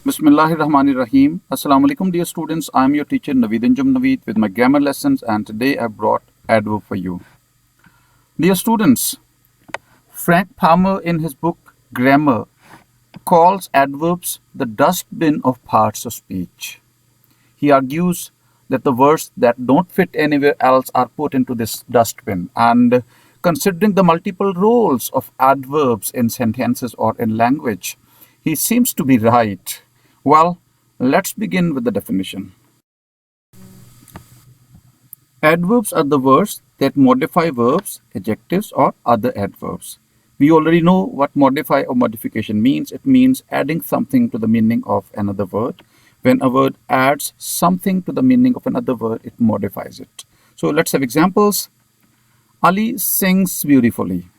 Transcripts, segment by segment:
Bismillahirrahmanirrahim. Assalamu alaikum, dear students. I am your teacher Naveed Anjum Naveed with my grammar lessons, and today I brought adverb for you. Dear students, Frank Palmer in his book Grammar calls adverbs the dustbin of parts of speech. He argues that the words that don't fit anywhere else are put into this dustbin, and considering the multiple roles of adverbs in sentences or in language, he seems to be right. Well, let's begin with the definition. Adverbs are the words that modify verbs, adjectives, or other adverbs. We already know what modify or modification means. It means adding something to the meaning of another word. When a word adds something to the meaning of another word, it modifies it. So let's have examples. Ali sings beautifully.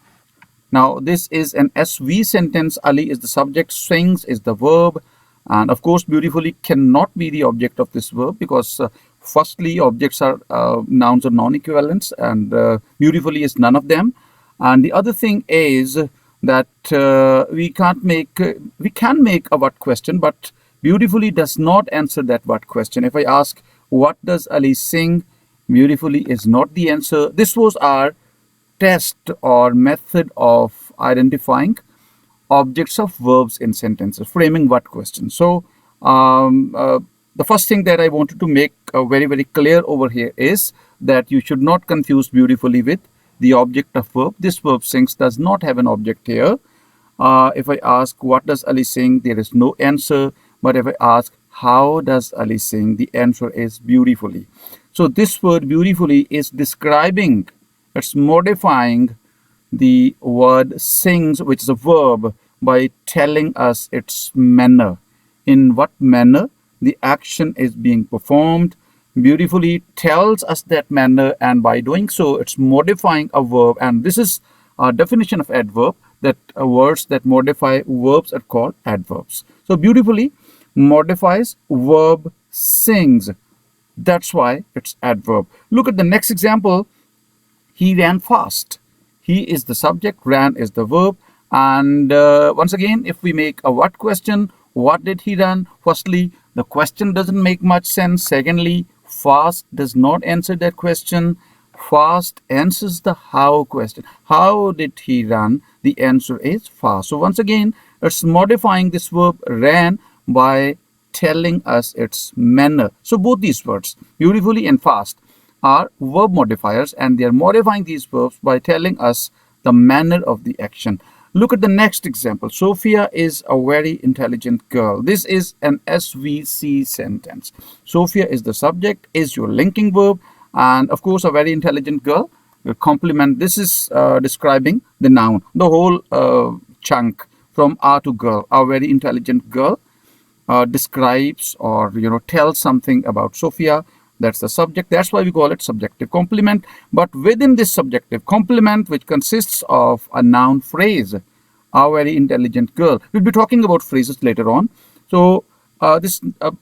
Now, this is an SV sentence. Ali is the subject, sings is the verb. And of course, beautifully cannot be the object of this verb because firstly, objects are nouns or non-equivalents, and beautifully is none of them. And the other thing is that we can make a what question, but beautifully does not answer that what question. If I ask, what does Ali sing? Beautifully is not the answer. This was our test or method of identifying objects of verbs in sentences, framing what question. So the first thing that I wanted to make very, very clear over here is that you should not confuse beautifully with the object of verb. This verb sings does not have an object here. If I ask, what does Ali sing? There is no answer. But if I ask, how does Ali sing? The answer is beautifully. So this word beautifully is describing, it's modifying the word sings, which is a verb, by telling us its manner. In what manner the action is being performed. Beautifully tells us that manner, and by doing so, it's modifying a verb. And this is a definition of adverb, that words that modify verbs are called adverbs. So beautifully modifies verb sings. That's why it's adverb. Look at the next example. He ran fast. He is the subject, ran is the verb. And once again, if we make a what question, what did he run? Firstly, the question doesn't make much sense. Secondly, fast does not answer that question. Fast answers the how question. How did he run? The answer is fast. So once again, it's modifying this verb ran by telling us its manner. So both these words, beautifully and fast, are verb modifiers, and they are modifying these verbs by telling us the manner of the action. Look at the next example. Sophia is a very intelligent girl. This is an SVC sentence. Sophia is the subject, is your linking verb, and of course a very intelligent girl will complement. This is describing the noun, the whole chunk from A to girl. A very intelligent girl describes or tells something about Sophia. That's the subject. That's why we call it subjective complement. But within this subjective complement, which consists of a noun phrase, a very intelligent girl. We'll be talking about phrases later on. So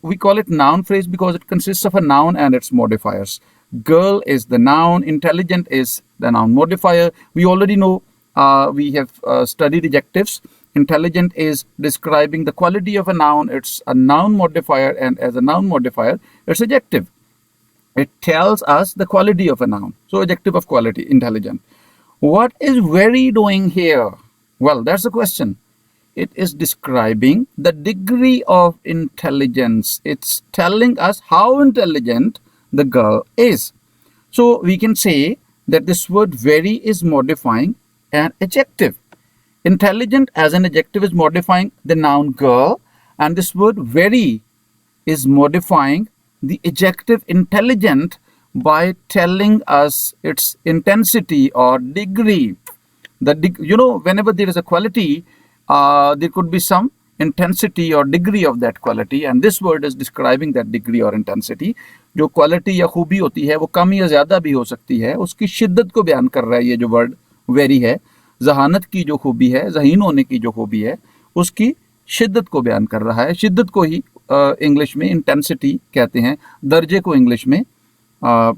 we call it noun phrase because it consists of a noun and its modifiers. Girl is the noun. Intelligent is the noun modifier. We already know, we have studied adjectives. Intelligent is describing the quality of a noun. It's a noun modifier, and as a noun modifier, it's adjective. It tells us the quality of a noun. So adjective of quality, intelligent. What is very doing here? Well, that's the question. It is describing the degree of intelligence. It's telling us how intelligent the girl is. So we can say that this word very is modifying an adjective. Intelligent as an adjective is modifying the noun girl, and this word very is modifying the adjective intelligent by telling us its intensity or degree. Whenever there is a quality, there could be some intensity or degree of that quality, and this word is describing that degree or intensity. जो quality या खूबी होती है वो कम या ज़्यादा भी हो सकती है, उसकी शिद्दत को बयान कर रहा है ये जो वर्ड वेरी है. जहानत की जो खूबी है, जहीन होने की जो खूबी है, उसकी शिद्दत को बयान कर रहा है. शिद्दत को ही इंग्लिश में इंटेंसिटी कहते हैं. दर्जे को इंग्लिश में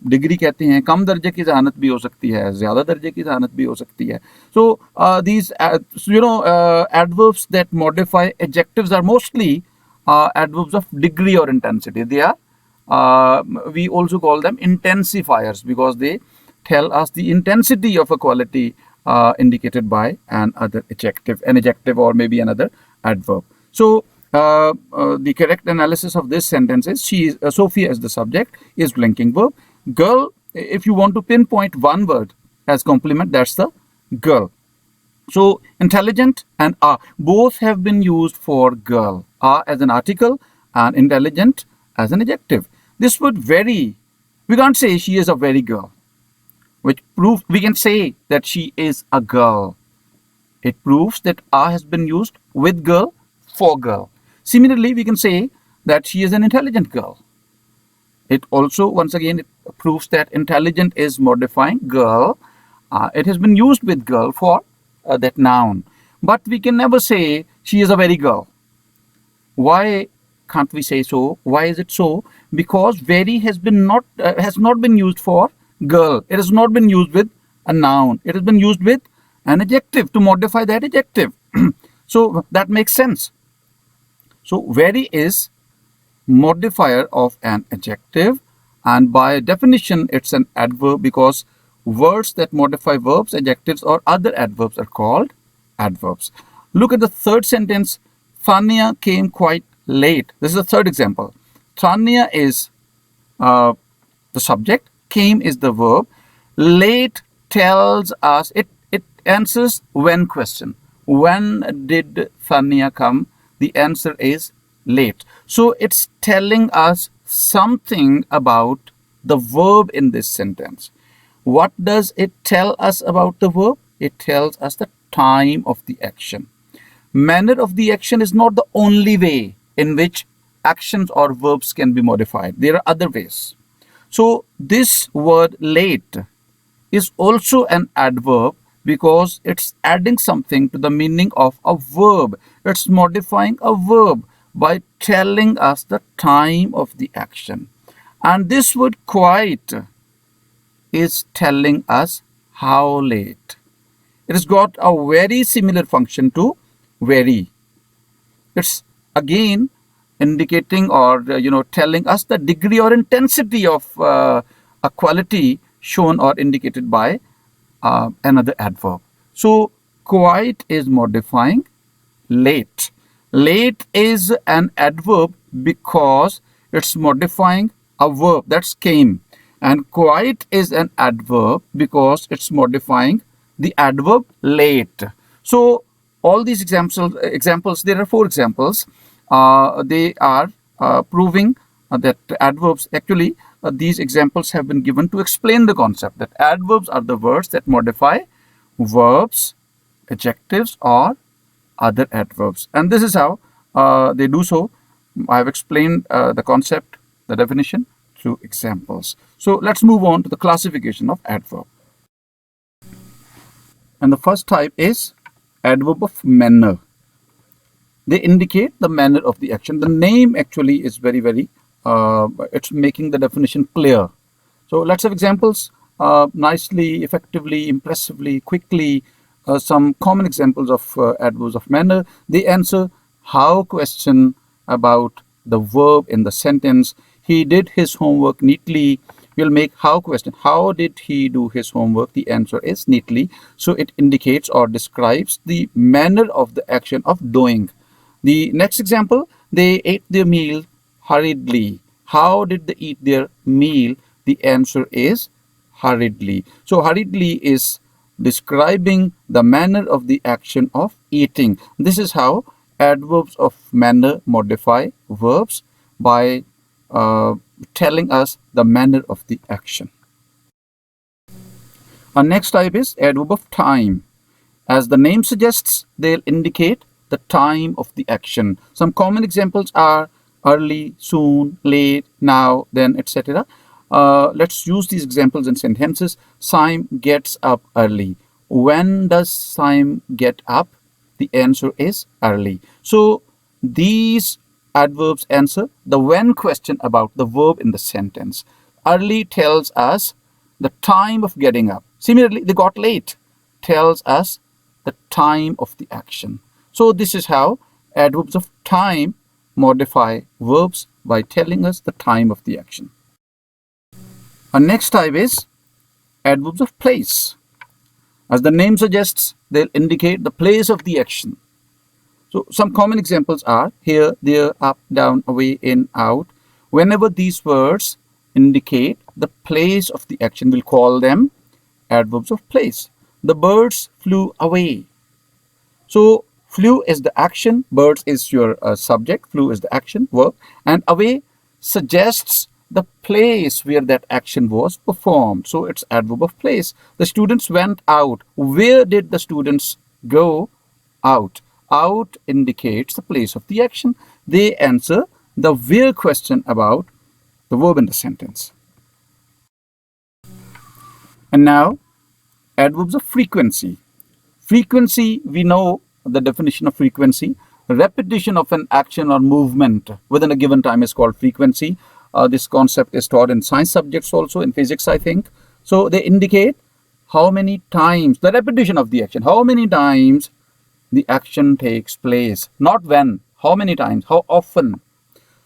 डिग्री कहते हैं. कम दर्जे की जहानत भी हो सकती है, ज़्यादा दर्जे की जहानत भी हो सकती है. So these adverbs that modify adjectives are mostly adverbs of degree or intensity. They are, we also call them intensifiers because they tell us the intensity of a quality indicated by an adjective or maybe another adverb. So the correct analysis of this sentence is Sophia is the subject, is linking verb. Girl, if you want to pinpoint one word as complement, that's the girl. So intelligent and are both have been used for girl. Are as an article and intelligent as an adjective. This word very, we can't say she is a very girl, which proves we can say that she is a girl. It proves that are has been used with girl for girl. Similarly, we can say that she is an intelligent girl. It also, once again, it proves that intelligent is modifying girl. It has been used with girl for that noun. But we can never say she is a very girl. Why can't we say so? Why is it so? Because very has not been used for girl. It has not been used with a noun. It has been used with an adjective to modify that adjective. So that makes sense. So very is modifier of an adjective, and by definition it's an adverb because words that modify verbs, adjectives or other adverbs are called adverbs. Look at the third sentence. Thania came quite late. This is the third example. Thania is the subject, came is the verb, late tells us, it answers when question. When did Thania come? The answer is late. So it's telling us something about the verb in this sentence. What does it tell us about the verb? It tells us the time of the action. Manner of the action is not the only way in which actions or verbs can be modified. There are other ways. So this word late is also an adverb because it's adding something to the meaning of a verb. It's modifying a verb by telling us the time of the action. And this word quite is telling us how late. It has got a very similar function to very. It's again indicating or telling us the degree or intensity of a quality shown or indicated by another adverb. So quite is modifying late. Late is an adverb because it's modifying a verb, that's came, and quite is an adverb because it's modifying the adverb late. So all these examples, there are 4 examples. They are proving that adverbs, actually these examples have been given to explain the concept that adverbs are the words that modify verbs, adjectives or other adverbs, and this is how they do so. I have explained the concept, the definition through examples. So let's move on to the classification of adverb. And the first type is adverb of manner. They indicate the manner of the action. The name actually is very, it's making the definition clear. So let's have examples. Nicely, effectively, impressively, quickly. Some common examples of adverbs of manner. They answer how question about the verb in the sentence. He did his homework neatly. We'll make how question. How did he do his homework? The answer is neatly. So it indicates or describes the manner of the action of doing. The next example, they ate their meal hurriedly. How did they eat their meal? The answer is hurriedly. So hurriedly is describing the manner of the action of eating. This is how adverbs of manner modify verbs by telling us the manner of the action. Our next type is adverb of time. As the name suggests, they'll indicate the time of the action. Some common examples are early, soon, late, now, then, etc. Let's use these examples in sentences. Sim gets up early. When does Sim get up? The answer is early. So these adverbs answer the when question about the verb in the sentence. Early tells us the time of getting up. Similarly, they got late tells us the time of the action. So this is how adverbs of time modify verbs by telling us the time of the action. Our next type is adverbs of place. As the name suggests, they'll indicate the place of the action. So some common examples are here, there, up, down, away, in, out. Whenever these words indicate the place of the action, we'll call them adverbs of place. The birds flew away. So flew is the action, birds is your subject, flew is the action, verb, and away suggests the place where that action was performed. So it's adverb of place. The students went out. Where did the students go? Out. Out indicates the place of the action. They answer the where question about the verb in the sentence. And now, adverbs of frequency. Frequency, we know the definition of frequency. Repetition of an action or movement within a given time is called frequency. This concept is taught in science subjects also, in physics, I think. So they indicate how many times, the repetition of the action, how many times the action takes place. Not when, how many times, how often.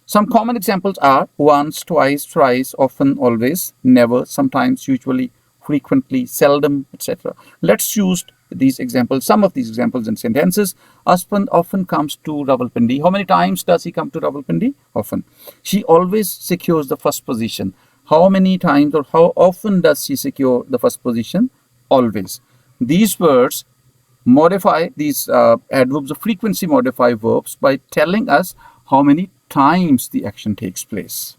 Some common examples are once, twice, thrice, often, always, never, sometimes, usually, frequently, seldom, etc. Let's use these examples, some of these examples in sentences. Husband often comes to Rawalpindi. How many times does he come to Rawalpindi? Often. She always secures the first position. How many times or how often does she secure the first position? Always. These words modify, these adverbs of frequency modify verbs by telling us how many times the action takes place.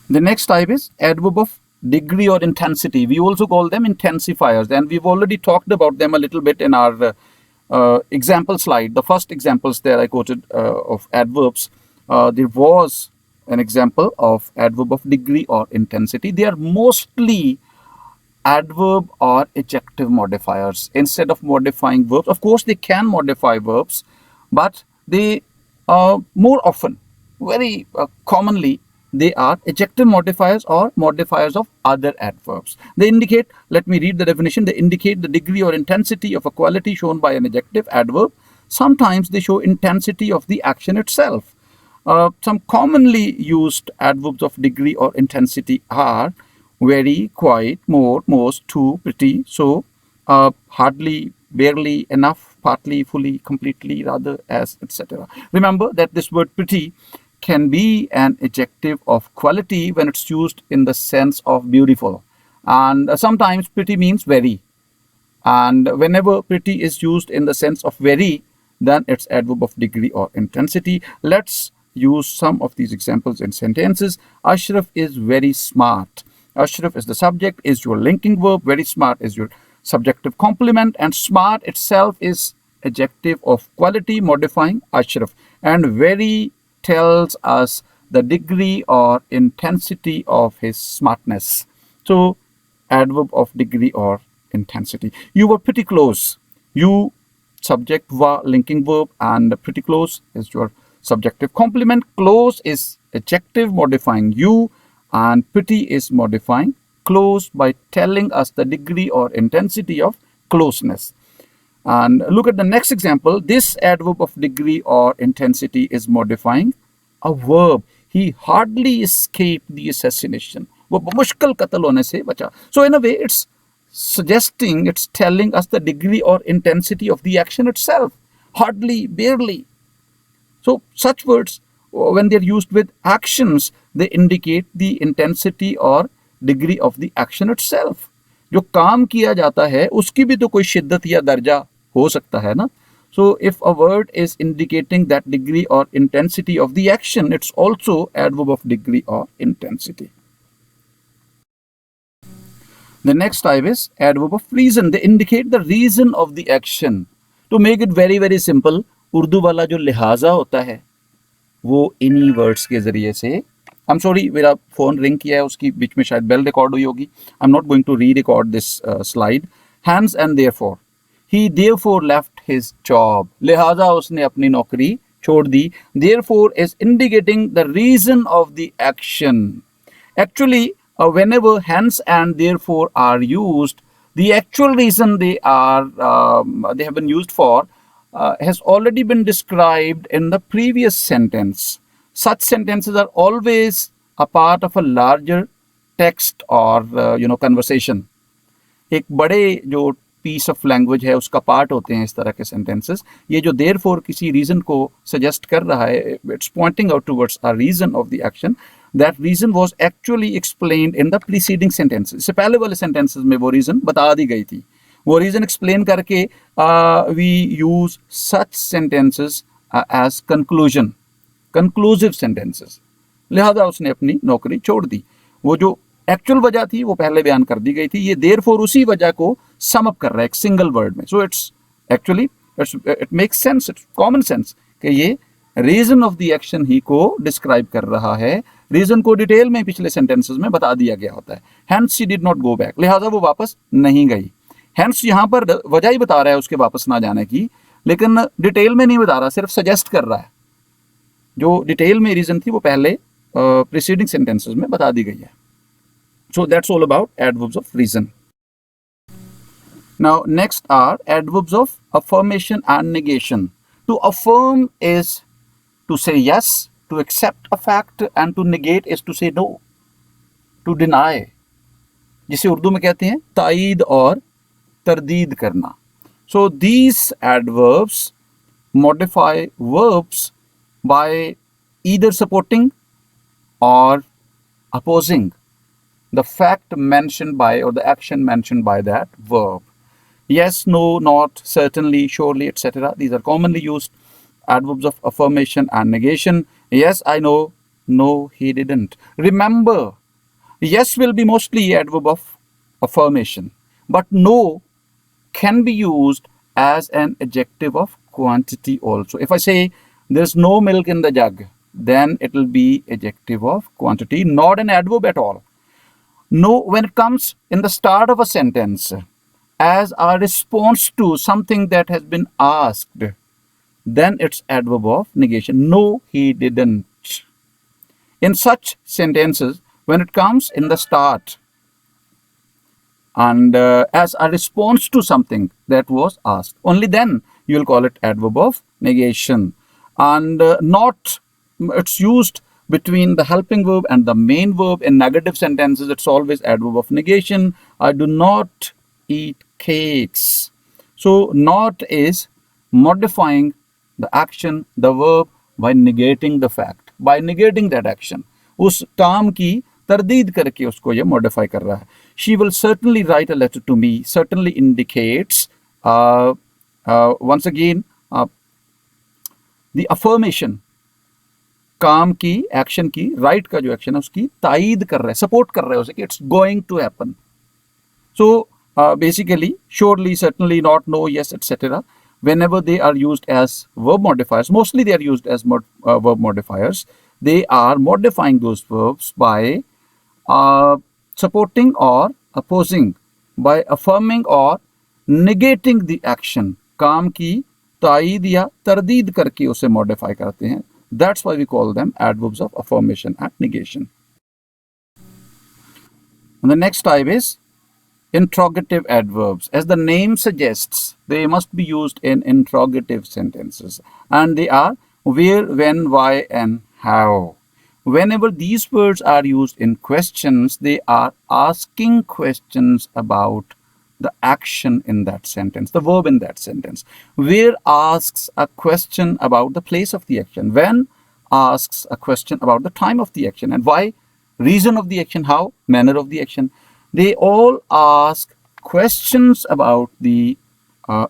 The next type is adverb of degree or intensity. We also call them intensifiers, and we've already talked about them a little bit in our example slide. The first examples there I quoted of adverbs, there was an example of adverb of degree or intensity. They are mostly adverb or adjective modifiers instead of modifying verbs. Of course, they can modify verbs, but they more often, very commonly, they are adjective modifiers or modifiers of other adverbs. They indicate, let me read the definition, they indicate the degree or intensity of a quality shown by an adjective adverb. Sometimes they show intensity of the action itself. Some commonly used adverbs of degree or intensity are very, quite, more, most, too, pretty, so, hardly, barely, enough, partly, fully, completely, rather, as, etc. Remember that this word pretty can be an adjective of quality when it's used in the sense of beautiful, and sometimes pretty means very, and whenever pretty is used in the sense of very, then it's adverb of degree or intensity. Let's use some of these examples in sentences. Ashraf is very smart. Ashraf is the subject, is your linking verb, very smart is your subjective complement, and smart itself is adjective of quality modifying Ashraf, and very tells us the degree or intensity of his smartness. So, adverb of degree or intensity. You were pretty close. You, subject, were, linking verb, and pretty close is your subjective complement. Close is adjective modifying you, and pretty is modifying close by telling us the degree or intensity of closeness. And look at the next example. This adverb of degree or intensity is modifying a verb. He hardly escaped the assassination. वो मुश्किल कत्ल होने से बचा. So in a way, it's suggesting, it's telling us the degree or intensity of the action itself. Hardly, barely. So such words, when they're used with actions, they indicate the intensity or degree of the action itself. जो काम किया जाता है उसकी भी तो कोई शिद्दत या दर्जा हो सकता है ना. So if a word is indicating that degree or intensity of the action, it's also adverb of degree or intensity. The next type is adverb of reason. They indicate the reason of the action. To make it very very simple, Urdu वाला जो लिहाजा होता है वो इन्हीं words के जरिए से. आई एम सॉरी, मेरा फोन रिंग किया है, उसकी बीच में शायद बेल रिकॉर्ड हुई होगी. I am not going to re record this slide. Hence and therefore, he therefore left his job. लिहाजा उसने अपनी नौकरी छोड़ दी. Therefore is indicating the reason of the action. Actually, whenever hence and therefore are used, the actual reason they have been used for has already been described in the previous sentence. Such sentences are always a part of a larger text or conversation. एक बड़े जो piece of language है उसका part होते हैं इस तरह के सेंटेंसेस. ये जो देयरफॉर किसी रीजन को सजेस्ट कर रहा है, it's pointing out towards a reason of the action. That reason was actually explained in the preceding sentences. इससे पहले वाले सेंटेंसेस में वो रीजन बता दी गई थी. वो रीजन एक्सप्लेन करके we use such sentences as conclusion, conclusive sentences. लिहाजा उसने अपनी नौकरी छोड़ दी. वो जो एक्चुअल वजह थी वो पहले बयान कर दी गई थी. ये देयरफॉर उसी वजह को सम अप कर रहा है एक सिंगल वर्ड में. So it's actually it makes sense, it's common sense कि ये रीजन ऑफ द एक्शन ही को डिस्क्राइब कर रहा है. रीजन को डिटेल में पिछले सेंटेंसेस में बता दिया गया होता है. Hence she did not go back, लिहाजा वो वापस नहीं गई. हेंस यहाँ पर वजह ही बता रहा है उसके वापस ना जाने की, लेकिन डिटेल में नहीं बता रहा, सिर्फ सजेस्ट कर रहा है. जो डिटेल में रीजन थी वो पहले प्रीसीडिंग सेंटेंसेस में बता दी गई है. So that's all about adverbs of reason. Now next are adverbs of affirmation and negation. To affirm is to say yes, to accept a fact, and to negate is to say no, to deny, जिसे उर्दू में कहते हैं तायीद और तरदीद करना. So these adverbs modify verbs by either supporting or opposing the fact mentioned by or the action mentioned by that verb. Yes, no, not, certainly, surely, etc. These are commonly used adverbs of affirmation and negation. Yes, I know. No, he didn't. Remember, yes will be mostly adverb of affirmation, but no can be used as an adjective of quantity also. If I say there's no milk in the jug, then it will be adjective of quantity, not an adverb at all. No, when it comes in the start of a sentence as a response to something that has been asked, then it's adverb of negation. No, he didn't. In such sentences, when it comes in the start and as a response to something that was asked, only then you'll call it adverb of negation. And not, it's used between the helping verb and the main verb. In negative sentences, it's always adverb of negation. I do not eat cakes. So not is modifying the action, the verb, by negating the fact, by negating that action. उस काम की तरदीद करके उसको ये modify कर रहा है. She will certainly write a letter to me. Certainly indicates once again the affirmation, काम की, एक्शन की, राइट का जो एक्शन है उसकी तायीद कर रहा है, सपोर्ट कर रहा है उसे कि it's going to happen. So basically surely, certainly, not, no, yes, etcetera, whenever they are used as verb modifiers, mostly they are used as verb modifiers, they are modifying those verbs by supporting or opposing, by affirming or negating the action. काम की तायीद या तरदीद करके उसे modify करते हैं. That's why we call them adverbs of affirmation and negation. And the next type is interrogative adverbs. As the name suggests, they must be used in interrogative sentences. And they are where, when, why, and how. Whenever these words are used in questions, they are asking questions about the action in that sentence, the verb in that sentence. Where asks a question about the place of the action. When asks a question about the time of the action. And why, reason of the action, how, manner of the action. They all ask questions about the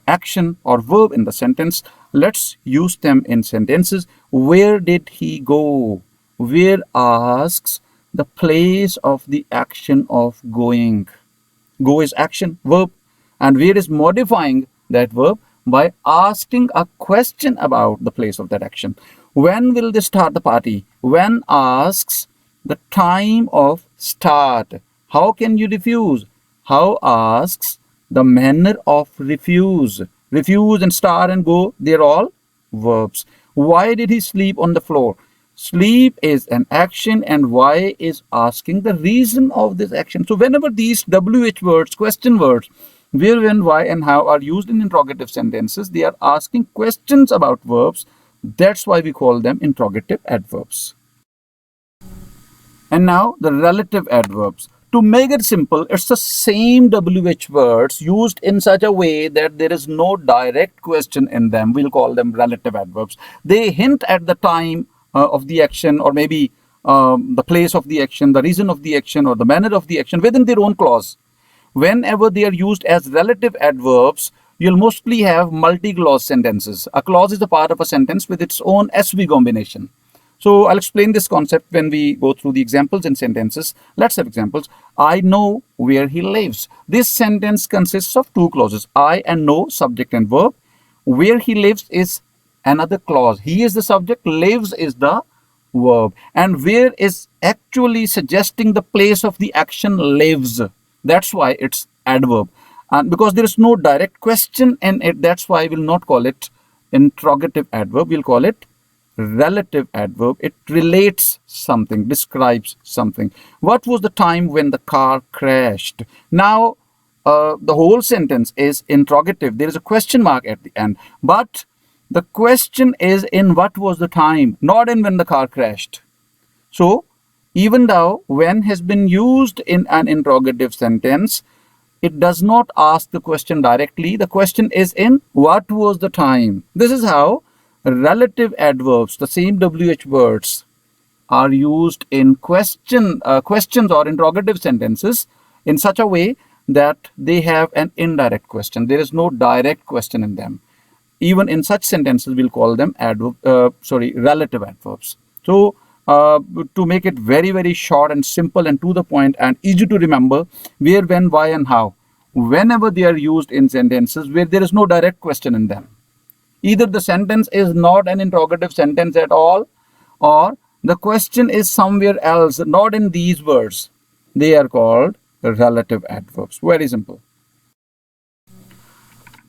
action or verb in the sentence. Let's use them in sentences. Where did he go? Where asks the place of the action of going. Go is action, verb, and where is modifying that verb by asking a question about the place of that action. When will they start the party? When asks the time of start. How can you refuse? How asks the manner of refuse. Refuse and start and go, they're all verbs. Why did he sleep on the floor? Sleep is an action and why is asking the reason of this action. So whenever these WH words, question words, Where, when, why, and how are used in interrogative sentences. They are asking questions about verbs. That's why we call them interrogative adverbs. And now the relative adverbs. To make it simple, it's the same WH words used in such a way that there is no direct question in them. We'll call them relative adverbs. They hint at the time of the action, or maybe the place of the action, the reason of the action, or the manner of the action within their own clause. Whenever they are used as relative adverbs, you'll mostly have multi-clause sentences. A clause is a part of a sentence with its own SV combination. So I'll explain this concept when we go through the examples and sentences. Let's have examples. I know where he lives. This sentence consists of two clauses. I and know, subject and verb. Where he lives is another clause. He is the subject, lives is the verb. And where is actually suggesting the place of the action lives. That's why it's adverb. And because there is no direct question in it, that's why we'll not call it interrogative adverb. We'll call it relative adverb. It relates something, describes something. What was the time when the car crashed? Now, the whole sentence is interrogative. There is a question mark at the end. But the question is in what was the time, not in when the car crashed. So, even though when has been used in an interrogative sentence, it does not ask the question directly. The question is in what was the time. This is how relative adverbs, the same WH words, are used in questions or interrogative sentences in such a way that they have an indirect question. There is no direct question in them. Even in such sentences, we'll call them relative adverbs. So, to make it very, very short and simple and to the point and easy to remember, where, when, why, and how, whenever they are used in sentences where there is no direct question in them, either the sentence is not an interrogative sentence at all, or the question is somewhere else, not in these words, they are called relative adverbs. Very simple.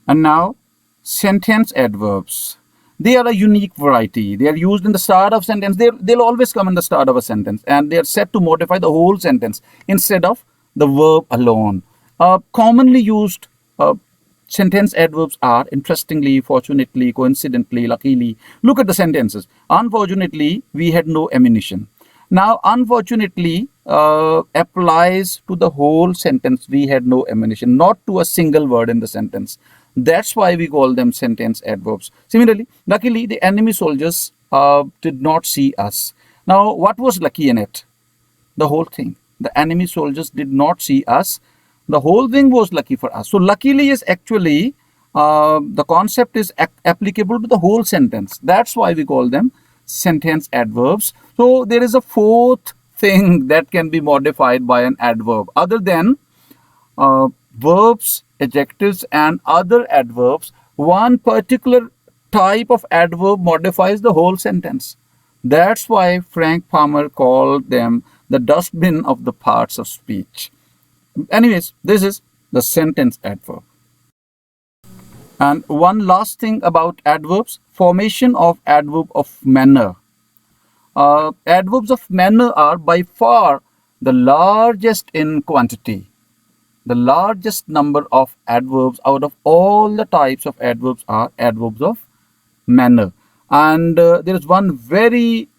And now, sentence adverbs. They are a unique variety. They are used in the start of sentence. They'll always come in the start of a sentence, and they are set to modify the whole sentence instead of the verb alone. Commonly used sentence adverbs are, interestingly, fortunately, coincidentally, luckily. Look at the sentences. Unfortunately, we had no ammunition. Now, unfortunately applies to the whole sentence. We had no ammunition, not to a single word in the sentence. That's why we call them sentence adverbs. Similarly, luckily, the enemy soldiers did not see us. Now, what was lucky in it? The whole thing. The enemy soldiers did not see us. The whole thing was lucky for us. So, luckily is actually, the concept is applicable to the whole sentence. That's why we call them sentence adverbs. So, there is a fourth thing that can be modified by an adverb. Other than verbs, adjectives, and other adverbs, one particular type of adverb modifies the whole sentence. That's why Frank Palmer called them the dustbin of the parts of speech. Anyways, this is the sentence adverb. And one last thing about adverbs, formation of adverb of manner. Adverbs of manner are by far the largest in quantity. The largest number of adverbs out of all the types of adverbs are adverbs of manner. And there is one very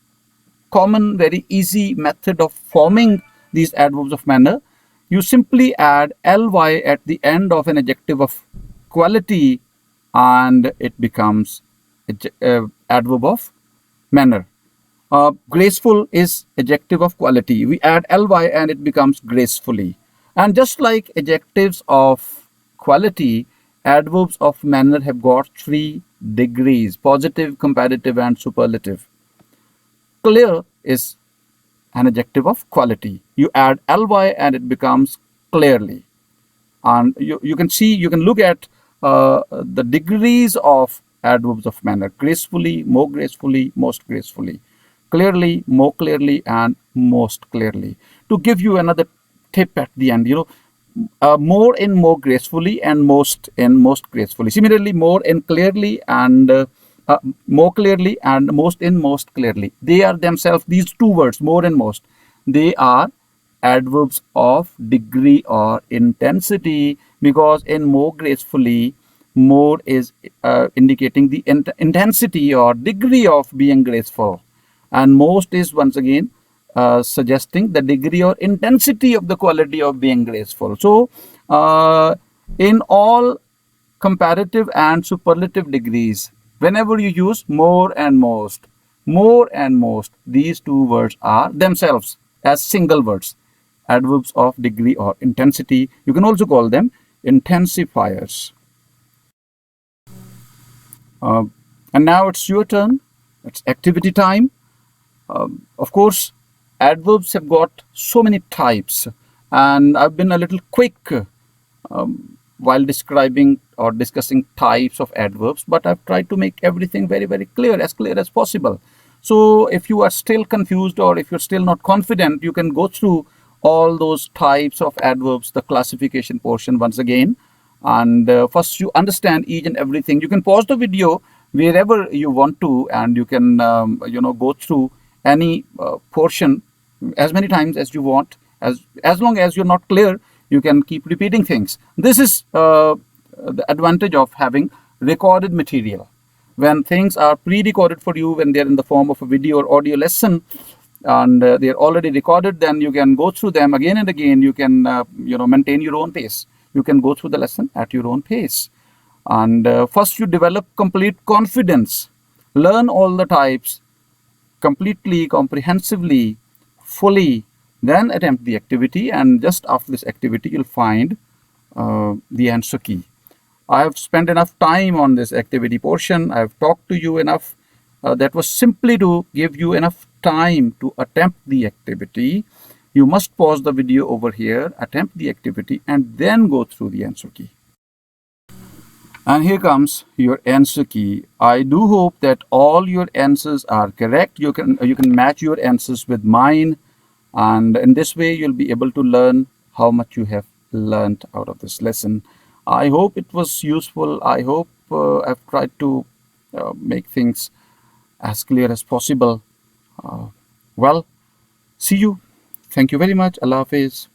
common, very easy method of forming these adverbs of manner. You simply add ly at the end of an adjective of quality and it becomes adverb of manner. Graceful is adjective of quality. We add ly and it becomes gracefully. And just like adjectives of quality, adverbs of manner have got 3 degrees: positive, comparative, and superlative. Clear is an adjective of quality. You add ly and it becomes clearly. And you can see, you can look at the degrees of adverbs of manner: gracefully, more gracefully, most gracefully, clearly, more clearly, and most clearly. To give you another tip at the end, more in more gracefully and most in most gracefully. Similarly, more in clearly and more clearly and most in most clearly. They are themselves, these two words, more and most, they are adverbs of degree or intensity, because in more gracefully, more is indicating the intensity or degree of being graceful, and most is once again suggesting the degree or intensity of the quality of being graceful. So in all comparative and superlative degrees, whenever you use more and most, these two words are themselves as single words, adverbs of degree or intensity. You can also call them intensifiers. Uh, and now it's your turn. It's activity time. Of course, adverbs have got so many types, and I've been a little quick while describing or discussing types of adverbs, but I've tried to make everything very, very clear as possible. So if you are still confused or if you're still not confident, you can go through all those types of adverbs, the classification portion once again. And first you understand each and everything. You can pause the video wherever you want to, and you can go through any portion as many times as you want. As long as you're not clear, you can keep repeating things. This is the advantage of having recorded material. When things are pre-recorded for you, when they're in the form of a video or audio lesson, and they're already recorded, then you can go through them again and again. You can maintain your own pace. You can go through the lesson at your own pace. And first you develop complete confidence. Learn all the types completely, comprehensively, fully, then attempt the activity, and just after this activity you'll find the answer key. I have spent enough time on this activity portion. I have talked to you enough. That was simply to give you enough time to attempt the activity. You must pause the video over here, attempt the activity, and then go through the answer key. And here comes your answer key. I do hope that all your answers are correct. You can match your answers with mine, and in this way you'll be able to learn how much you have learned out of this lesson. I hope it was useful. I hope I've tried to make things as clear as possible. Well, see you. Thank you very much. Allah Hafiz.